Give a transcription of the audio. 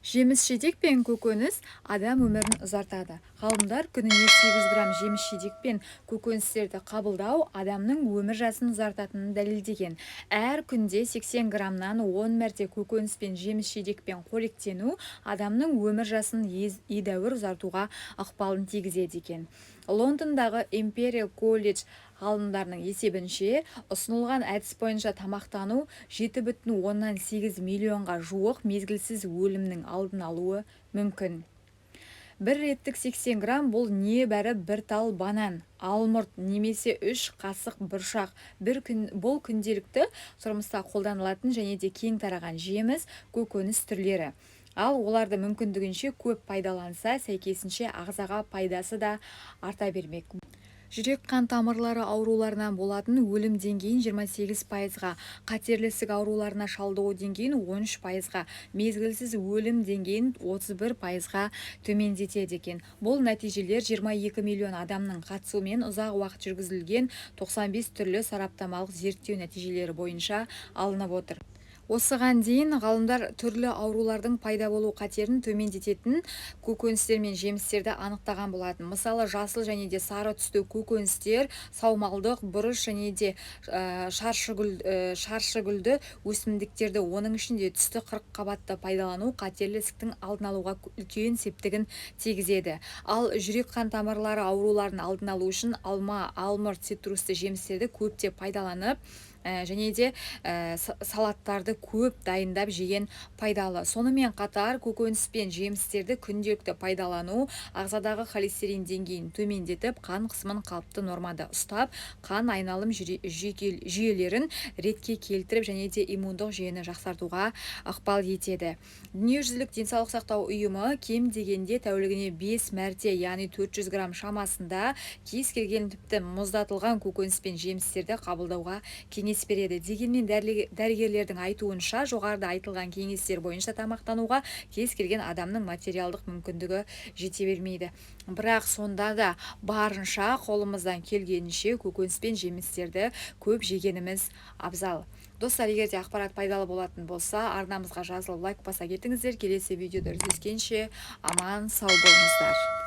Жеміс-жидек пен көкөніс адам өмірін ұзартады. Ғалымдар күніне 8 грамм жеміс-жидек пен көкөністерді қабылдау адамның өмір жасын ұзартатынын дәлелдеген. Әр күнде 80 граммнан 10 мәрте көкөніс пен жеміс-жидекпен қоректену адамның өмір жасын едәуір ұзартуға ықпалын тигізеді екен. Лондондағы Imperial College ғалымдарының есебінше, ұсынылған әдіс бойынша тамақтану 7,8 миллионға жуық мезгілсіз өлімнің алдын алуы мүмкін. Бір реттік 80 грамм бұл небәрі бір тал банан, алмұрт немесе 3 қасық бұршақ. Бұл күнделікті тұрмыста қолданылатын және де кең тараған жеміс, көкөніс түрлері. Ал оларды мүмкіндігінше көп пайдаланса, сәйкесінше ағзаға пайдасы да арта бермек. Жүрек қан тамырлары ауруларынан болатын өлім деңгейін 28%-ға, қатерлі ісік ауруларына шалдығу деңгейін 13%-ға, мезгілсіз өлім деңгейін 31%-ға төмендетеді екен. Бұл нәтижелер 22 миллион адамның қатысуымен ұзақ уақыт жүргізілген 95 түрлі сараптамалық зерттеу нәтижелері бойынша алынып отыр. Осыған дейін ғалымдар түрлі аурулардың пайда болу қатерін төмендететін көкөністер мен жемістерді анықтаған болатын. Мысалы, жасыл және де сары түсті көкөністер саумалдық, бұрыш және де шаршыгүлді өсімдіктерді, оның ішінде түсті 40 қабатты пайдалану қатерлі ісіктің алдын алуға үлкен септігін тигізеді. Ал жүрек қан тамырлары ауруларын алдын алу үшін алма, алмұрт, цитрусты жемістерді көптеп пайдаланып, және де салаттарды көп дайындап жеген пайдалы. Сонымен қатар көкөніс пен жемістерді күнделікті пайдалану ағзадағы холестерин деңгейін төмендетіп, қан қысымын қалыпты нормада ұстап, қан айналым жүйелерін ретке келтіріп және де иммундық жүйені жақсартуға ықпал етеді. Дүниежүзілік денсаулық сақтау ұйымы кем дегенде тәулігіне 5 мәрте, яғни 400 грамм шамасында кез келген тіпті мұздатылған көкөніс пен жемістерді қабылдауға кеңес береді. Дегенмен дәрігерлердің айтуынша, жоғарыда айтылған кеңестер бойынша тамақтануға кез келген адамның материалдық мүмкіндігі жете бермейді. Бірақ сонда да барынша қолымыздан келгенінше көкөніс пен жемістерді көп жегеніміз абзал. Достар, егер де ақпарат пайдалы болатын болса, арнамызға жазылып лайк баса кетіңіздер. Келесі видеода жүздескенше аман сау болыңыздар.